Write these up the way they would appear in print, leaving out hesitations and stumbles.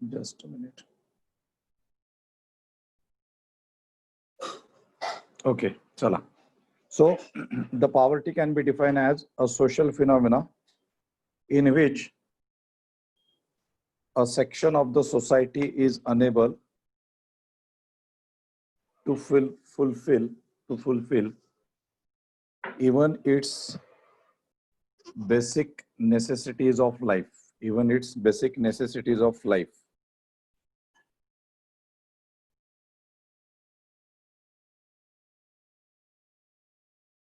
Just a minute. Okay, chala. So the poverty can be defined as a social phenomena in which a section of the society is unable to fulfill even its basic necessities of life, even its basic necessities of life.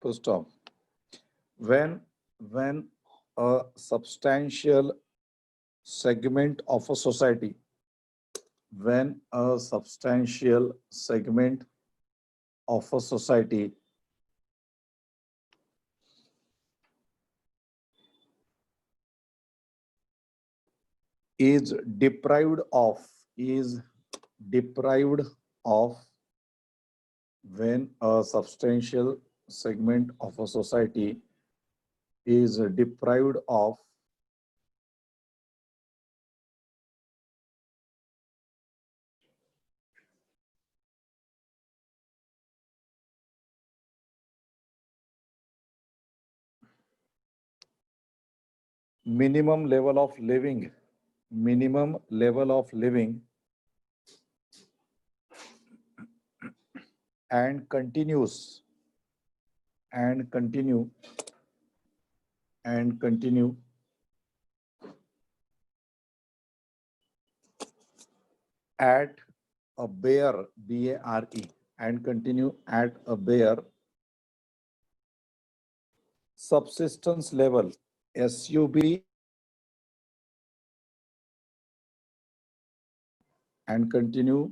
First off, when a substantial segment of a society, when a substantial segment of a society is deprived of, when a substantial segment of a society is deprived of minimum level of living and continue at a bare, B-A-R-E, and continue at a bare subsistence level, SUB, and continue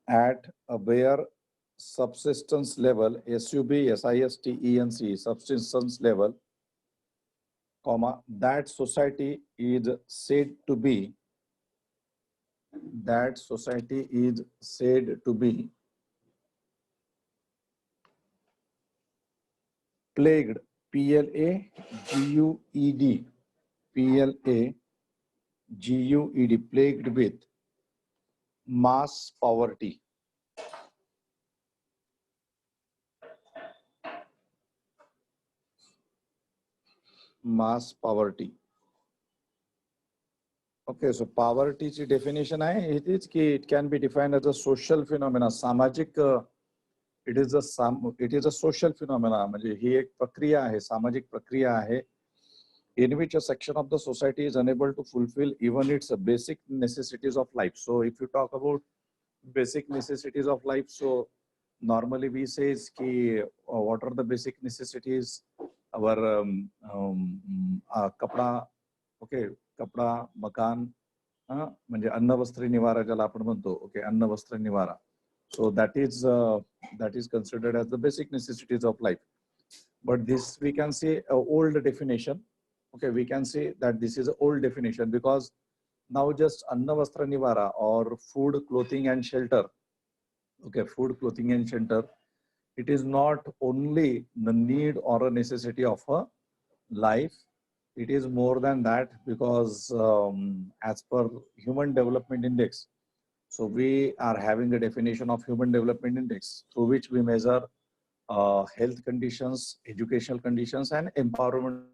at a bare subsistence level, SUB, SISTENC, subsistence level, comma, that society is said to be plagued, P-L-A-G-U-E-D, P-L-A-G-U-E-D, plagued with mass poverty. Mass poverty. Okay, so poverty ची definition आहे, it can be defined as a social phenomena, सामाजिक, it is a social phenomena, म्हणजे ही एक प्रक्रिया आहे, सामाजिक प्रक्रिया आहे, in which a section of the society is unable to fulfill even its basic necessities of life. So if you talk about basic necessities of life, so normally we say ki, what are the basic necessities? Our kapda, okay, kapda, makan, म्हणजे अन्न वस्त्र निवारा ज्याला आपण म्हणतो, okay, अन्न वस्त्र निवारा. So that is considered as the basic necessities of life. But this we can say a old definition. Okay, we can say that this is an old definition because now just anna vastra nivara or food, clothing and shelter. Okay, food, clothing and shelter. It is not only the need or a necessity of a life. It is more than that because as per Human Development Index, so we are having a definition of Human Development Index through which we measure health conditions, educational conditions and empowerment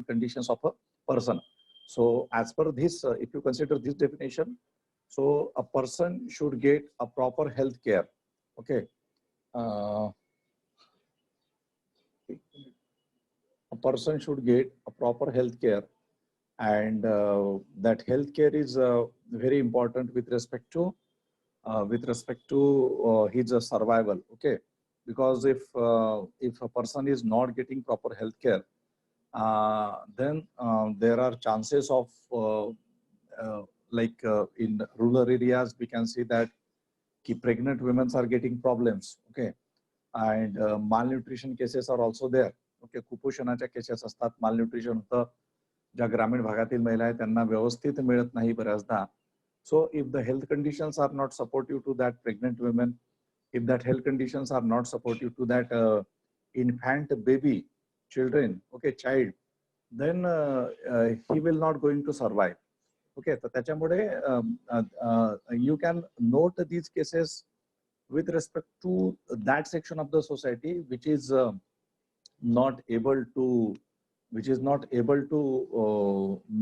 conditions of a person. So as per this, if you consider this definition, so a person should get a proper health care. Okay. A person should get a proper health care, and that health care is very important with respect to his survival. Okay, because if a person is not getting proper health care, then there are chances of in rural areas we can see that pregnant women are getting problems. Okay, and malnutrition cases are also there. Okay, कुपोषणाच्या cases असतात, malnutrition होतं, ज्या ग्रामीण भागातील महिला आहेत त्यांना व्यवस्थित मिळत नाही बऱ्याचदा. So if the health conditions are not supportive to that pregnant women, if that health conditions are not supportive to that infant baby, children, okay, child, then he will not going to survive. Okay. तर त्याच्यामुळे you can note these cases with respect to that section of the society which is not able to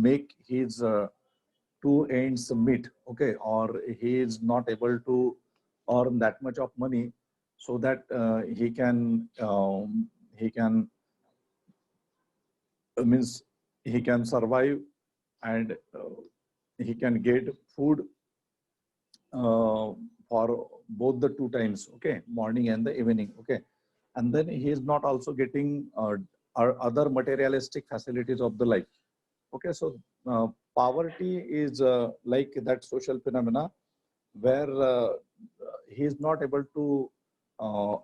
make his two ends meet, okay, or he is not able to earn that much of money so that he can means he can survive, and he can get food for both the two times, okay, morning and the evening, okay. And then he is not also getting other materialistic facilities of the life, okay. So poverty is like that social phenomena where he is not able to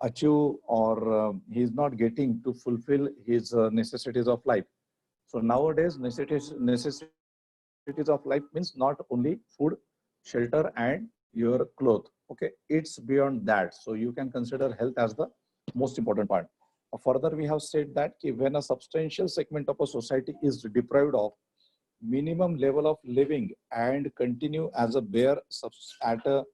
achieve, or he is not getting to fulfill his necessities of life. So nowadays necessities of life means not only food, shelter, and your cloth. Okay, it's beyond that. So you can consider health as the most important part. Further, we have said that when a substantial segment of a society is deprived of minimum level of living and continue as a at a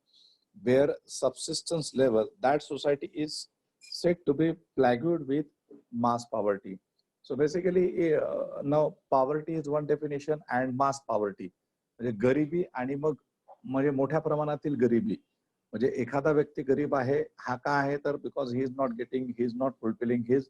bare subsistence level, that society is said to be plagued with mass poverty. So basically, now poverty is one definition, and mass poverty म्हणजे गरिबी आणि मग म्हणजे मोठ्या प्रमाणातील गरिबी. म्हणजे एखादा व्यक्ती गरीब आहे, हा का आहे तर because he is not getting, he is not fulfilling his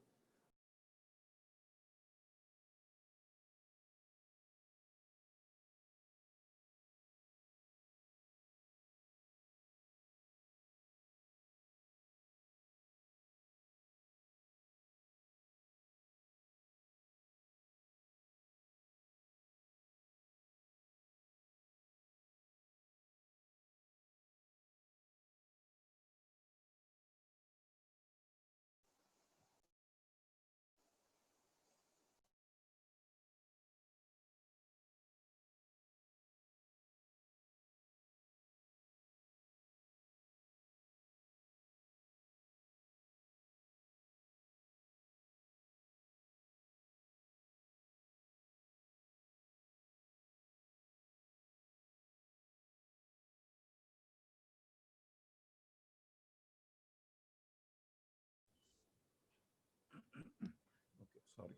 okay, sorry.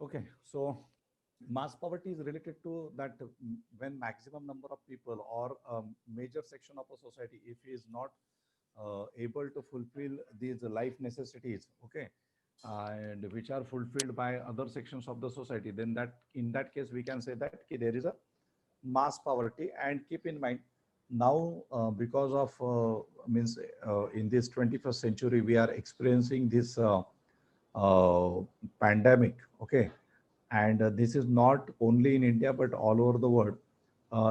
Okay, so mass poverty is related to that when maximum number of people or major section of a society, if he is not able to fulfill these life necessities, okay, and which are fulfilled by other sections of the society, then that in that case we can say that there is a mass poverty. And keep in mind now because of means in this 21st century we are experiencing this uh, pandemic, okay, and this is not only in India but all over the world.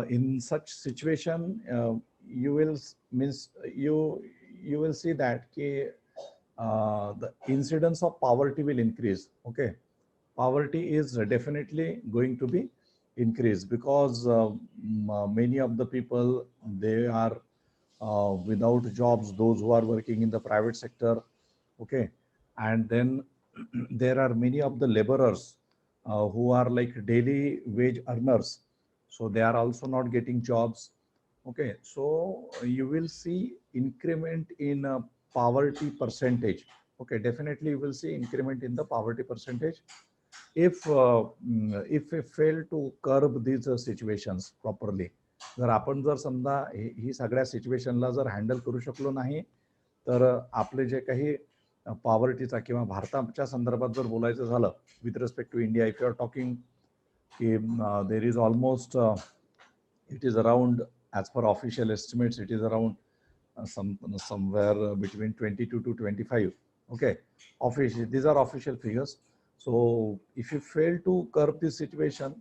In such situation, you will means you will see that the incidence of poverty will increase. Okay, poverty is definitely going to be increased because many of the people, they are without jobs. Those who are working in the private sector, okay, and then there are many of the laborers who are like daily wage earners, so they are also not getting jobs. Okay, so you will see increment in poverty percentage. Okay, definitely you will see increment in the poverty percentage if we fail to curb these situations properly. जर आपण जर समजा ही सगळ्या सिच्युएशनला जर handle करू शकलो नाही तर आपले जे काही पॉवर्टीचा किंवा भारताच्या संदर्भात जर बोलायचं झालं with respect to India, if you are talking की there is almost it is around, as per official estimates, it is around somewhere between 22 to 25. Okay, official, these are official figures. So if you fail to curb this situation,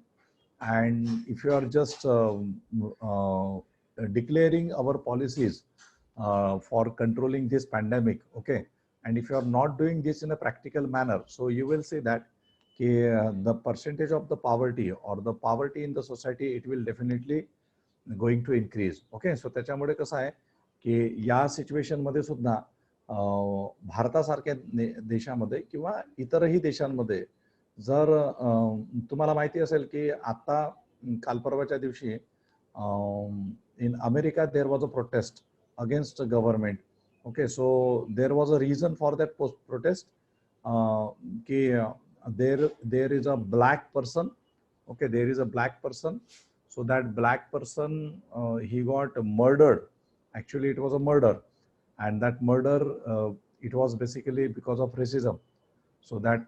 and if you are just declaring our policies for controlling this pandemic, okay, and if you are not doing this in a practical manner, so you will see that the percentage of the poverty or the poverty in the society, it will definitely going to increase. Okay, so त्याच्यामुळे कसं आहे की या situation मध्ये सुद्धा भारतासारख्या देशामध्ये किंवा इतरही देशांमध्ये जर तुम्हाला माहिती असेल की आता काल परवाच्या दिवशी in America there was a protest against government. Okay, so there was a reason for that protest की there is a black person. Okay, there is a black person, so that black person he got murdered. Actually it was a murder, and that murder it was basically because of racism. So that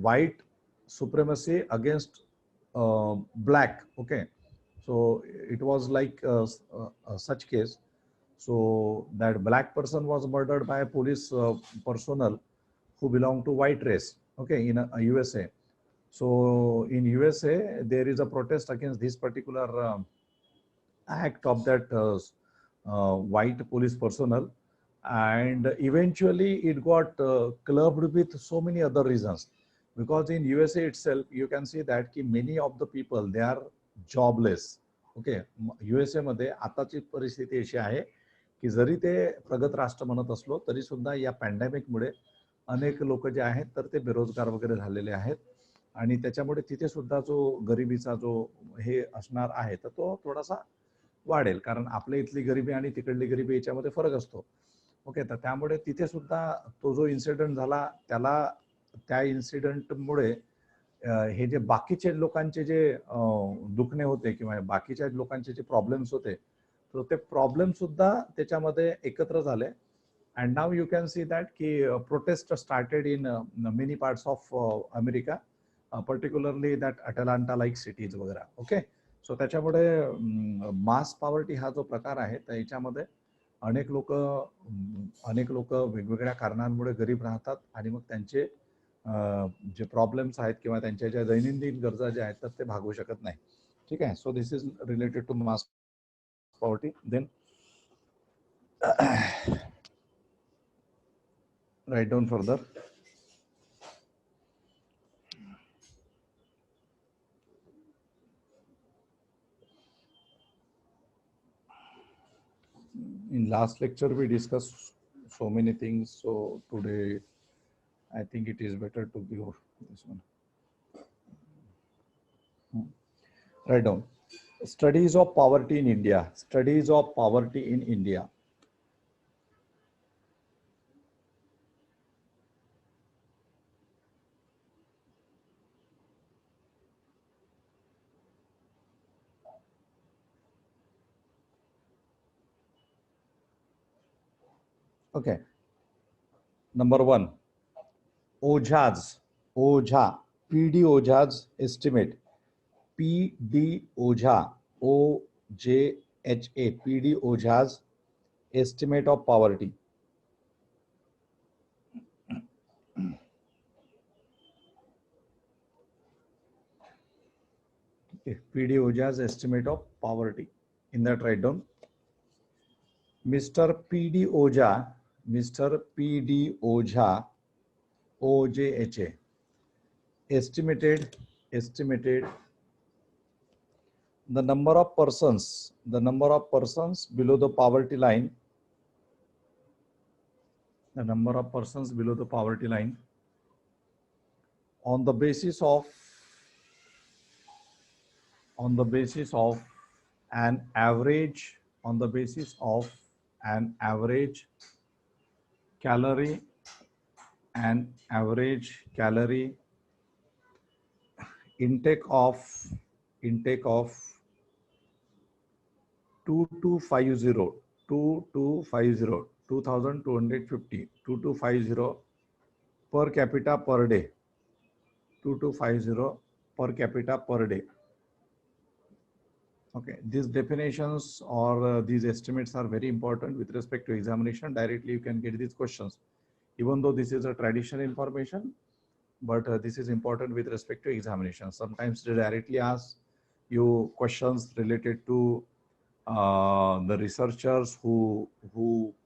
white supremacy against black. Okay, so it was like such case. So that black person was murdered by a police personnel who belonged to white race. Okay, in USA. So in USA, there is a protest against this particular act of that white police personnel, and eventually it got clubbed with so many other reasons. Because in USA itself, you can see that ki many of the people they are jobless. Okay, USA मध्ये आताची परिस्थिती अशी आहे की जरी ते प्रगत राष्ट्र म्हणत असलो तरी सुद्धा या पॅन्डेमिकमुळे अनेक लोक जे आहेत तर ते बेरोजगार वगैरे झालेले आहेत. आणि त्याच्यामुळे तिथे सुद्धा जो गरिबीचा जो हे असणार आहे तर तो थोडासा वाढेल, कारण आपल्या इथली गरिबी आणि तिकडली गरिबी याच्यामध्ये फरक असतो. ओके, तर त्यामुळे तिथे सुद्धा तो जो इन्सिडेंट झाला त्याला त्या इन्सिडेंटमुळे हे जे बाकीचे लोकांचे जे दुखणे होते किंवा बाकीच्या लोकांचे जे प्रॉब्लेम्स होते तर ते प्रॉब्लेम सुद्धा त्याच्यामध्ये एकत्र झाले. And now you can see that की protest started in many parts of America, particularly that Atlanta like cities वगैरे. ओके, सो त्याच्यामुळे मास पॉवर्टी हा जो प्रकार आहे तर याच्यामध्ये अनेक लोक वेगवेगळ्या कारणांमुळे गरीब राहतात आणि मग त्यांचे जे प्रॉब्लेम्स आहेत किंवा त्यांच्या ज्या दैनंदिन गरजा ज्या आहेत तर ते भागवू शकत नाही. ठीक आहे, so this is related to mass poverty. Then write down further. In last lecture we discussed so many things, so today I think it is better to give this one. Write down studies of poverty in India. Studies of poverty in India. Okay, number one, Ojha's PD Ojha's estimate. PD Ojha, OJHA, PD Ojha's estimate of poverty. Okay, PD Ojha's estimate of poverty. In that, write down Mr. PD Ojha, Mr. PD Ojha, OJHA, estimated the number of persons below the poverty line, on the basis of an average calorie intake of 2250 per capita per day. 2250 per capita per day. Okay, these definitions or these estimates are very important with respect to examination. Directly you can get these questions, even though this is a traditional information, but this is important with respect to examination. Sometimes they directly ask you questions related to the researchers who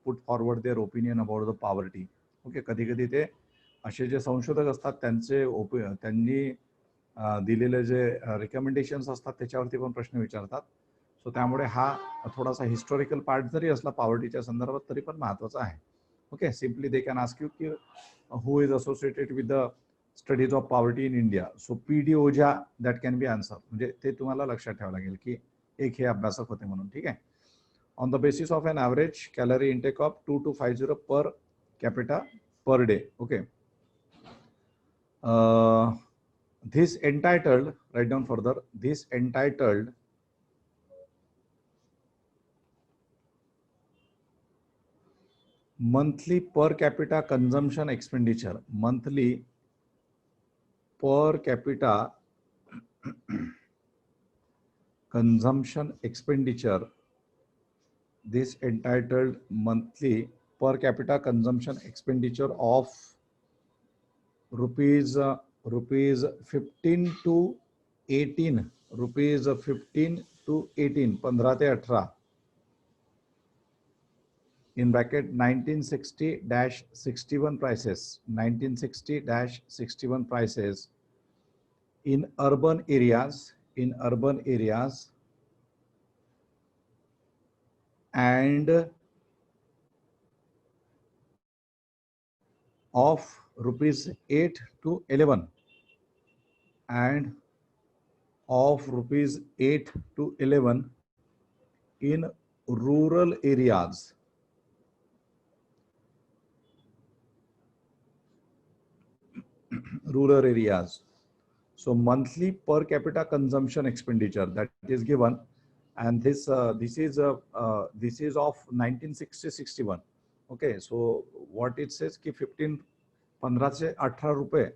put forward their opinion about the poverty. Okay, कधी-कधी ते असे जे संशोधक असतात त्यांनी दिलेले जे recommendations असतात त्याच्यावरती पण प्रश्न विचारतात. सो त्यामुळे हा थोडासा हिस्टॉरिकल पार्ट जरी असला पॉवर्टीच्या संदर्भात तरी पण महत्त्वाचा आहे. Okay, simply they can ask you की who is associated with the studies of poverty in India. So PD Ojha that can be answer. म्हणजे ते तुम्हाला लक्षात ठेवावं लागेल की एक हे अभ्यासक होते म्हणून. ठीक आहे. On the basis of N average calorie intake of 2250 per capita per day. Okay. This entitled, write down further, this entitled monthly per capita consumption expenditure, monthly per capita consumption expenditure, this entitled monthly per capita consumption expenditure of rupees 15 to 18, rupees 15 to 18, 15 ते 18, in bracket 1960-61 prices, 1960-61 prices in urban areas, and of rupees 8 to 11, and of rupees 8 to 11 in rural areas. Rural areas. So monthly per capita consumption expenditure that is given, and this is of 1960-61. Okay, so what it says ki 15 से 18 रुपये.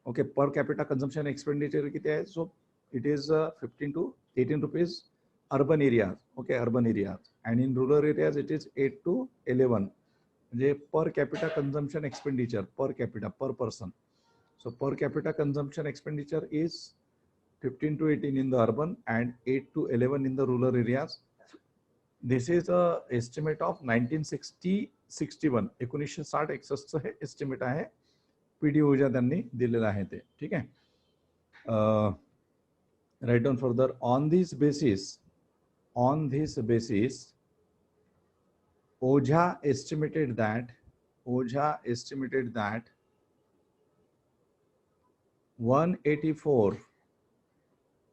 Okay, per capita consumption expenditure किती आहे? So it is 15 to 18 rupees urban areas. Okay, urban areas, and in rural areas it is 8 to 11. म्हणजे per capita consumption expenditure per capita per person. So per capita consumption expenditure is 15 to 18 in the urban and 8 to 11 in the rural areas. This is a estimate of 1960-61. 1960-61 hey estimate आहे. PD ओझा त्यांनी दिलेला आहे ते. ठीक आहे. Write down further. On this basis, Oझा estimated that 184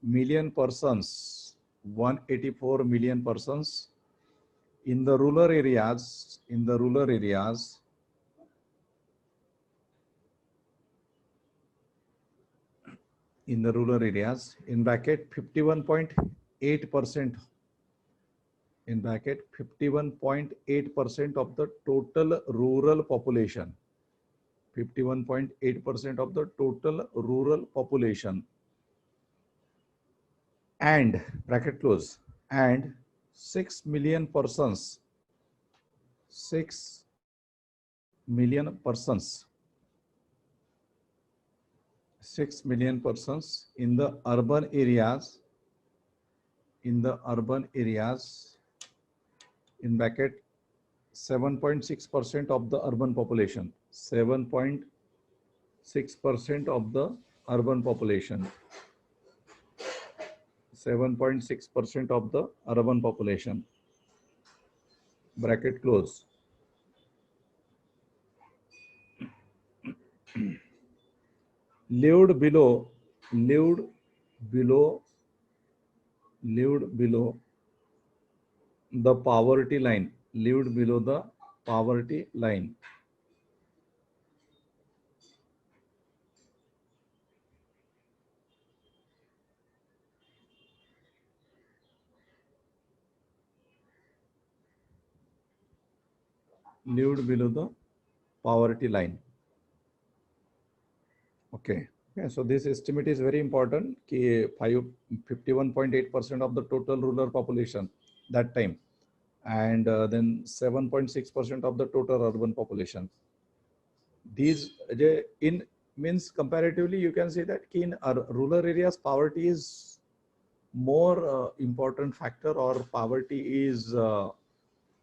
million persons, 184 million persons in the rural areas, in bracket 51.8%, in bracket 51.8% of the total rural population, 51.8% of the total rural population, and bracket close, and 6 million persons, 6 million persons in the urban areas, in bracket 7.6% of the urban population, 7.6% of the urban population, 7.6% of the urban population, bracket close. Lived below the poverty line, lived below the poverty line. Lived below the poverty line. Okay. Yeah, so this estimate is very important. 51.8% of the total rural population that time, and then 7.6% of the total urban population. These in means comparatively you can say that in rural areas poverty is more important factor, or poverty is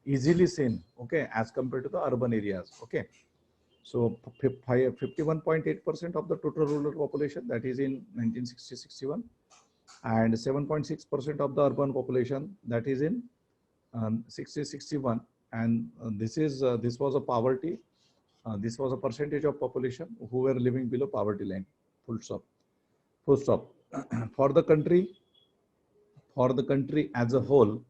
easily seen, okay, as compared to the urban areas. Okay. So 51.8% of the total rural population, that is in 1960-61, and 7.6% of the urban population, that is in 60-61, and this was a poverty This was a percentage of population who were living below poverty line. Full stop. Full stop. For the country as a whole,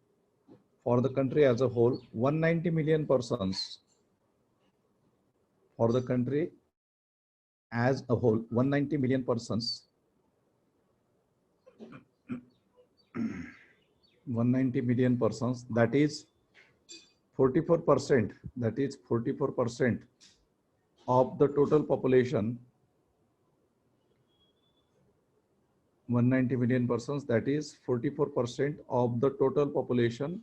190 million persons. For the country as a whole, 190 million persons. 190 million persons. That is 44%. That is 44% of the total population. 190 million persons. That is 44% of the total population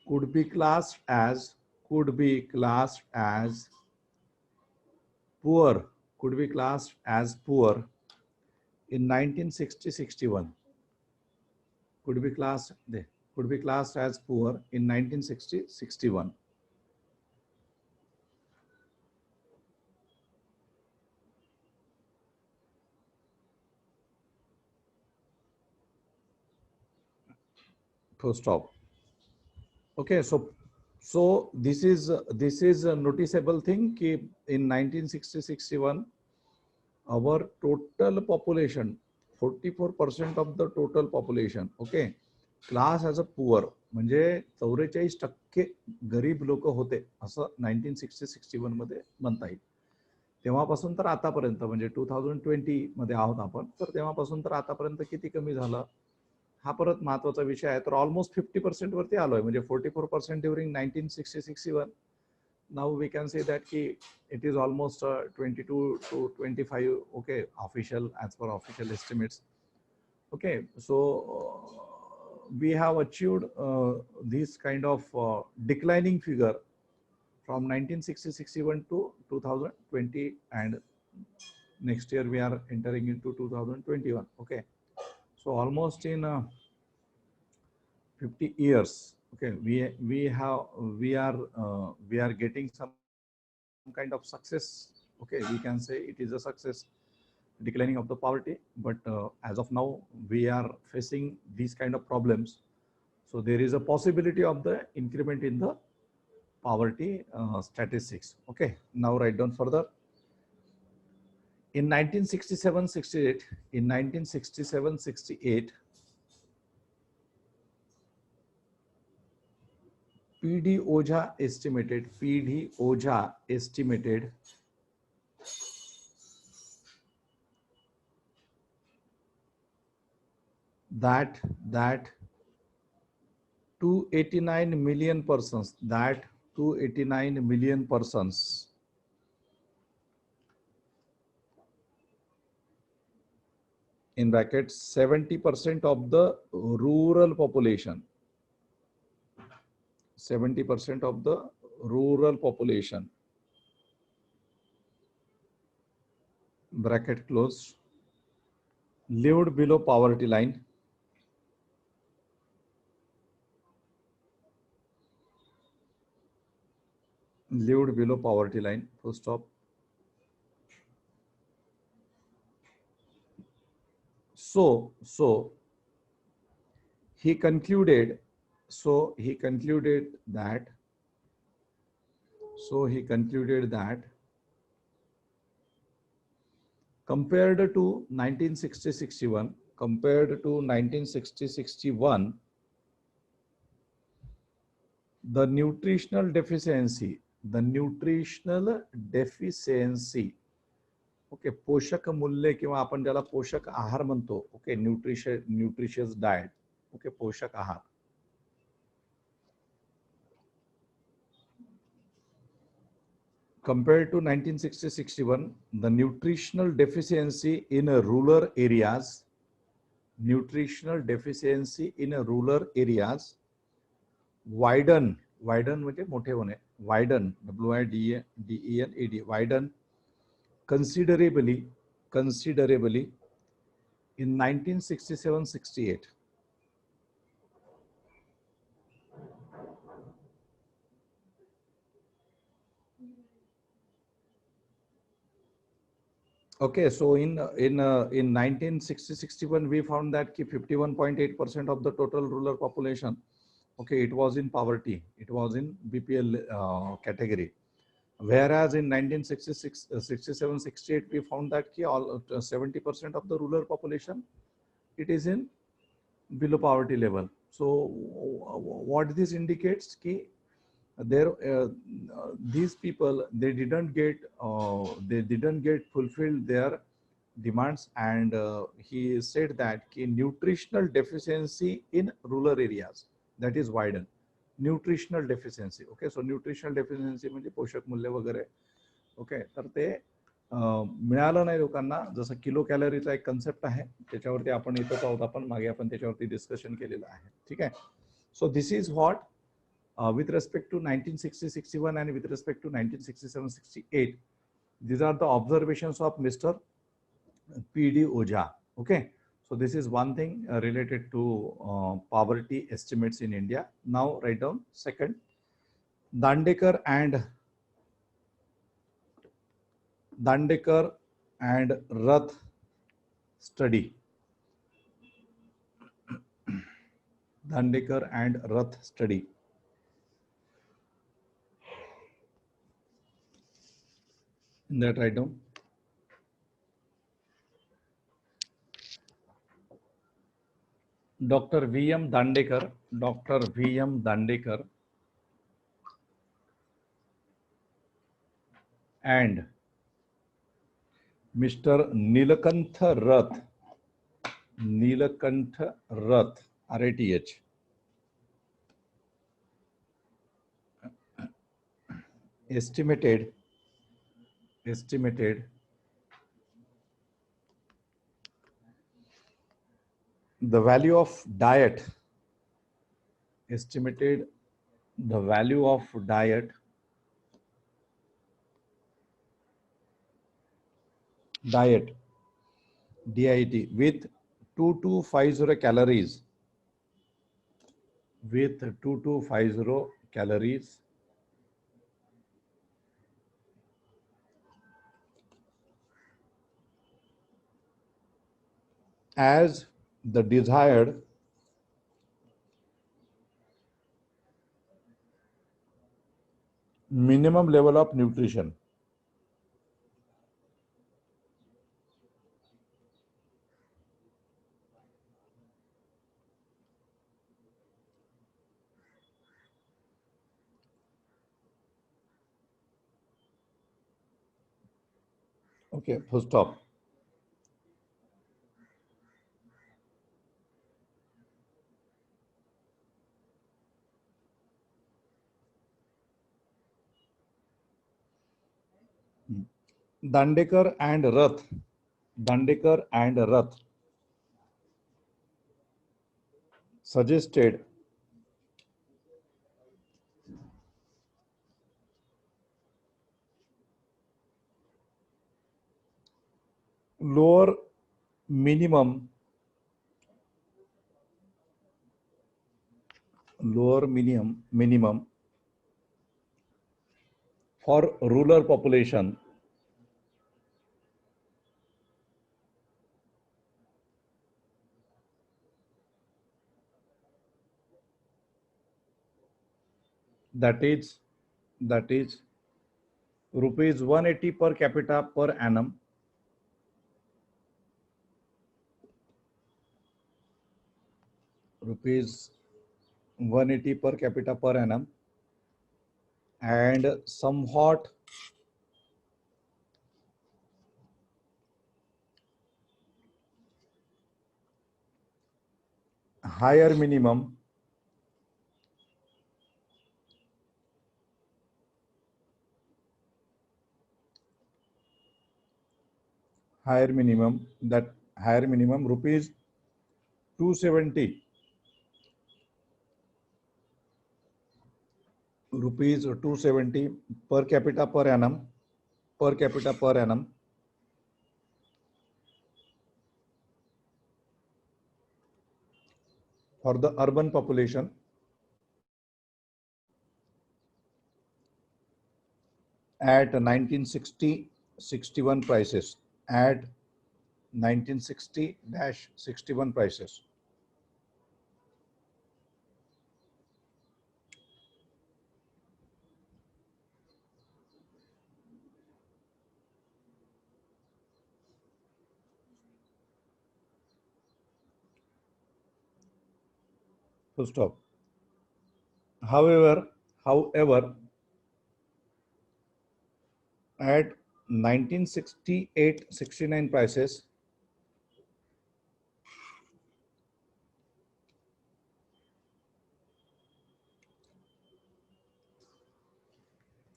could be classed as poor, could be classed as poor in 1960-61. Could be classed as poor in 1960-61. Full stop. Okay, so this is a noticeable thing कि in 1960-61 our total population 44% of the total population, okay, class as a poor, म्हणजे 44% गरीब लोक होते असं 1960-61 मध्ये म्हणता येईल. तेव्हापासून तर आतापर्यंत म्हणजे 2020 मध्ये आहोत आपण, तर तेव्हापासून तर आतापर्यंत किती कमी झालं हा परत महत्वाचा विषय आहे. तर ऑलमोस्ट 50% वरती आलोय, म्हणजे 44% during 1960-61. Now we can say that it is almost 22 to 25, okay, official, as per official estimates. Okay, so we have achieved this kind of declining figure from 1960-61 to 2020, and next year we are entering into 2021. Okay, so almost in 50 years, okay, we are getting some kind of success. Okay, we can say it is a success, declining of the poverty, but as of now we are facing these kind of problems. So there is a possibility of the increment in the poverty statistics. Okay, now write down further. In 1967-68, PD Ojha estimated that 289 million persons, in brackets 70% of the rural population, 70% of the rural population, bracket close, lived below poverty line. Lived below poverty line, full stop. So he concluded that compared to 1960-61, the nutritional deficiency, okay, पोषक मूल्य किंवा आपण ज्याला पोषक आहार म्हणतो, okay, nutritious diet, okay, पोषक आहार, compared to 1960-61, the nutritional deficiency in rural areas, widen म्हणजे मोठे होणे, widen, WIDEN, widen considerably in 1967-68. Okay, so in 1960-61 we found that 51.8% of the total rural population, okay, it was in poverty, it was in BPL category. Whereas in 1966, 67, 68, we found that all 70% of the rural population, it is in below poverty level. So what this indicates ki there these people, they didn't get fulfilled their demands, and he said that ki nutritional deficiency in rural areas, that is widened. Nutritional deficiency. Okay, so nutritional deficiency म्हणजे पोषक मूल्य वगैरे. Okay, तर ते मिळालं नाही लोकांना. जसं किलो कॅलरीचा एक कन्सेप्ट आहे, त्याच्यावरती आपण येतच आहोत. आपण मागे आपण त्याच्यावरती डिस्कशन केलेलं आहे. ठीक आहे. So this is what with respect to 1960-61 and with respect to 1967-68, these are the observations of Mr. P.D. Ojha. Okay, so this is one thing related to poverty estimates in India. Now write down second, Dandekar and Rath study. Dandekar and Rath study. In that write down Dr. V.M. Dandekar, Dr. V.M. Dandekar and Mr. Nilakantha Rath, R-A-T-H, estimated the value of diet, estimated the value of diet, DIT, with 2250 calories, with 2250 calories as the desired minimum level of nutrition. Okay, full stop. Dandekar and Rath suggested lower minimum for rural population, that is rupees 180 per capita per annum, rupees 180 per capita per annum, and somewhat higher minimum rupees 270 per capita per annum for the urban population at 1960-61 prices, at 1960-61 prices. Full stop. However, at 1968-69 prices,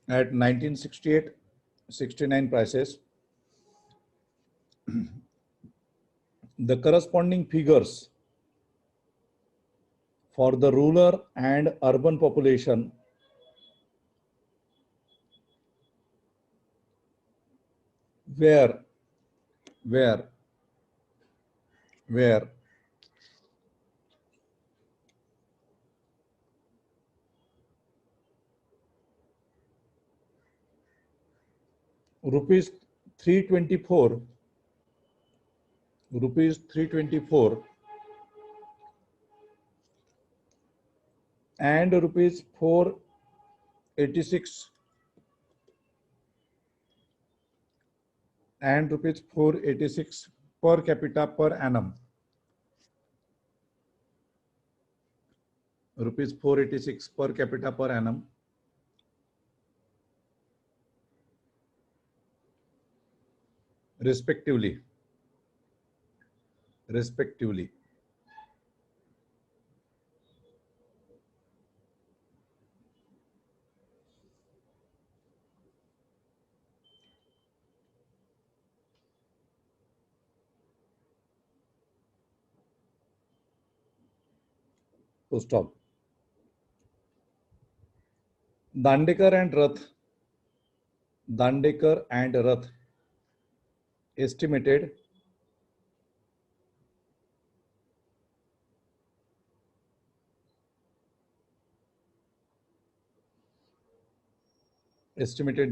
at 1968-69 prices, the corresponding figures for the rural and urban population were were were rupees 324, rupees 324 and rupees 486 and rupees 486 per capita per annum. Rupees 486 per capita per annum, respectively. To stop. Dandekar and Rath estimated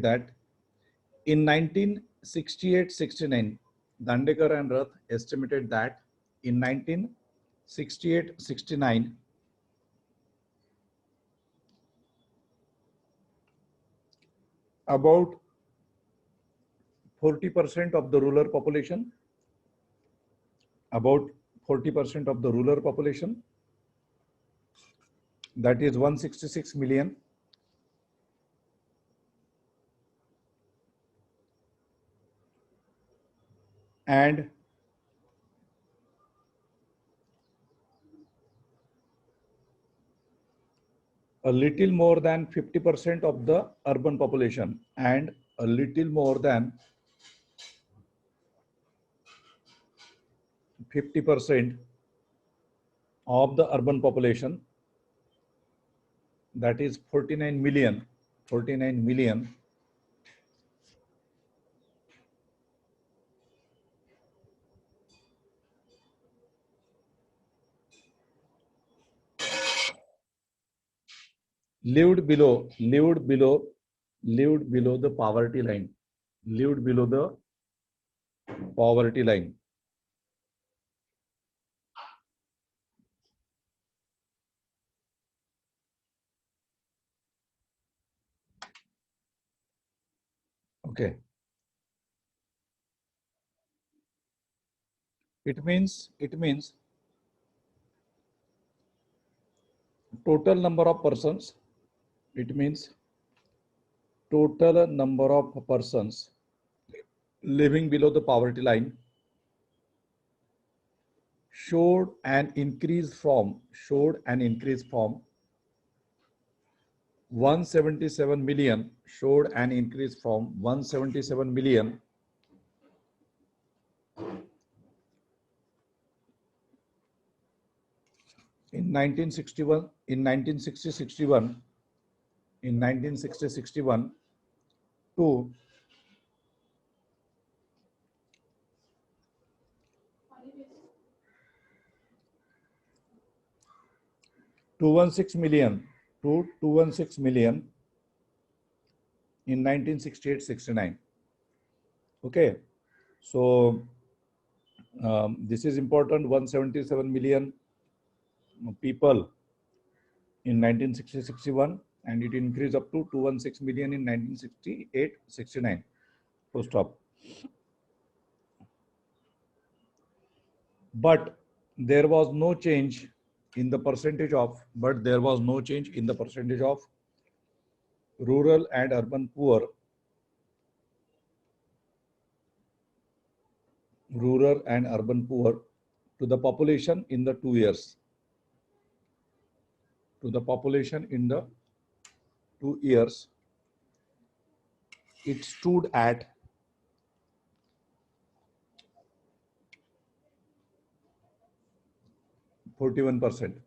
that in 1968-69, Dandekar and Rath estimated that in 1968-69, about 40% of the rural population, that is 166 million, and a little more than 50% of the urban population, and a little more than 50% of the urban population, that is 49 million, lived below the poverty line, Okay. It means total number of persons. It means total number of persons living below the poverty line showed an increase from 177 million, in 1961 to 216 million in 1968-69. Okay, so this is important. 177 million people in 1960-61, and it increased up to 216 million in 1968-69. So stop. But there was no change in the percentage of, but there was no change in the percentage of rural and urban poor. Rural and urban poor to the population in the 2 years. To the population in the 2 years, it stood at 41%.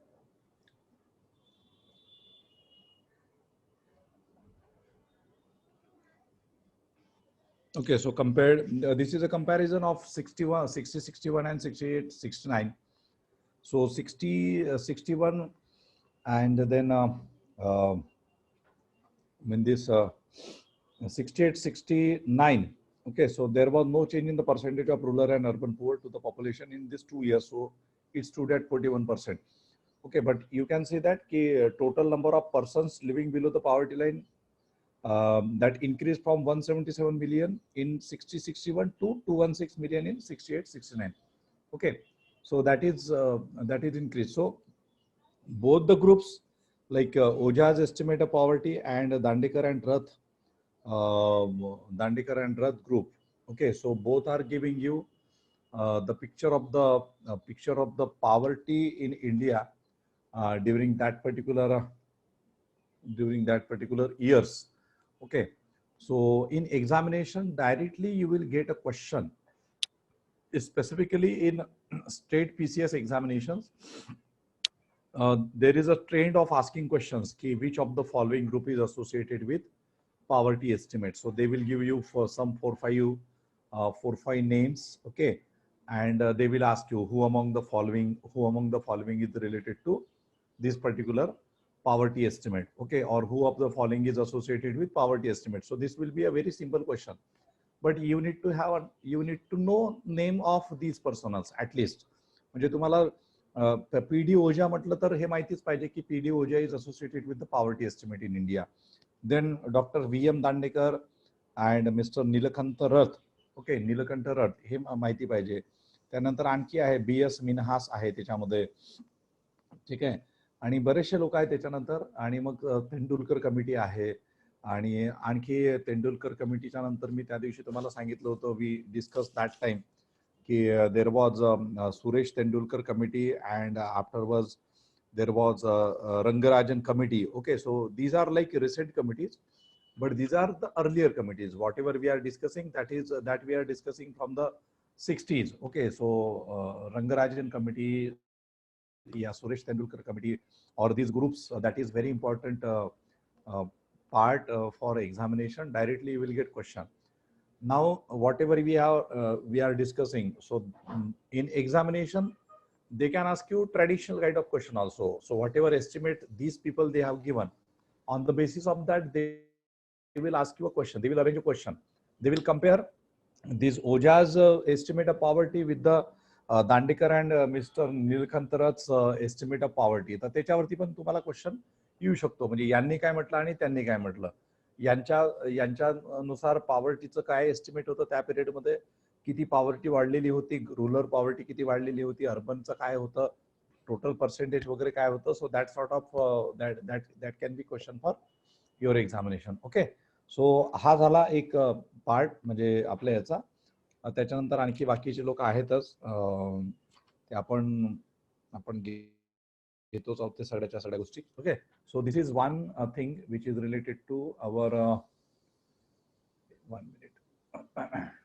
Okay, so compared, this is a comparison of 61, 60, 61 and 68, 69. So 60, 61 and then when this 68, 69. Okay, so there was no change in the percentage of rural and urban poor to the population in these 2 years. So it stood at 41%. Okay, but you can see that total number of persons living below the poverty line that increased from 177 million in 60-61 to 216 million in 68-69. Okay, so that is increased. So both the groups, like OJA's estimate of poverty and Dandekar and Rath group. Okay, so both are giving you the picture of the poverty in India during that particular years. Okay, so in examination directly you will get a question, specifically in state PCS examinations. There is a trend of asking questions, which of the following group is associated with poverty estimate. So they will give you for some 4-5 names. Okay, and they will ask you who among the following is related to this particular poverty estimate. Okay, or who of the following is associated with poverty estimate. So this will be a very simple question, but you need to know name of these personals at least. म्हणजे तुम्हाला PD ओझा म्हटलं तर हे माहितीच पाहिजे की PD Ojha is associated with the poverty estimate in India. Then Dr. VM Dandekar and Mr. Nilakanta Rath. Okay, Neelkanth रथ हे माहिती पाहिजे. त्यानंतर आणखी आहे BS मिनहास आहे त्याच्यामध्ये. ठीक आहे, आणि बरेचसे लोक आहेत त्याच्यानंतर. आणि मग तेंडुलकर कमिटी आहे. आणि आणखी तेंडुलकर कमिटीच्या नंतर मी त्या दिवशी तुम्हाला सांगितलं होतं, वी डिस्कस दॅट टाइम की there was Suresh Tendulkar committee and afterwards there was Rangarajan committee. Okay, so these are like recent committees, but these are the earlier committees. Whatever we are discussing, that we are discussing from the 60s. Okay, so Rangarajan committee, yeah, Suresh Tendulkar committee, or these groups, that is very important part for examination. Directly you will get question. Now whatever we are discussing, so in examination they can ask you traditional kind of question also. So whatever estimate these people they have given, on the basis of that they will ask you a question. They will arrange a question. They will compare this OJA's estimate of poverty with the Dandekar and Mr. Nilakanta Rath's estimate of poverty. तर त्याच्यावरती पण तुम्हाला question येऊ शकतो. म्हणजे यांनी काय म्हटलं आणि त्यांनी काय म्हटलं, यांच्यानुसार पॉवर्टीचं काय एस्टिमेट होतं त्या पिरियड मध्ये, किती पॉवर्टी वाढलेली होती, रुरल पॉवर्टी किती वाढलेली होती, अर्बनचं काय होतं, टोटल पर्सेंटेज वगैरे काय होतं. So that sort of that can be question for your examination. Okay, so हा झाला एक पार्ट म्हणजे आपल्या याचा. त्याच्यानंतर आणखी बाकीचे लोक आहेतच, ते आपण घेतोच आहोत ते सगळ्या गोष्टी. Okay, so this is one thing which is related to our 1 minute.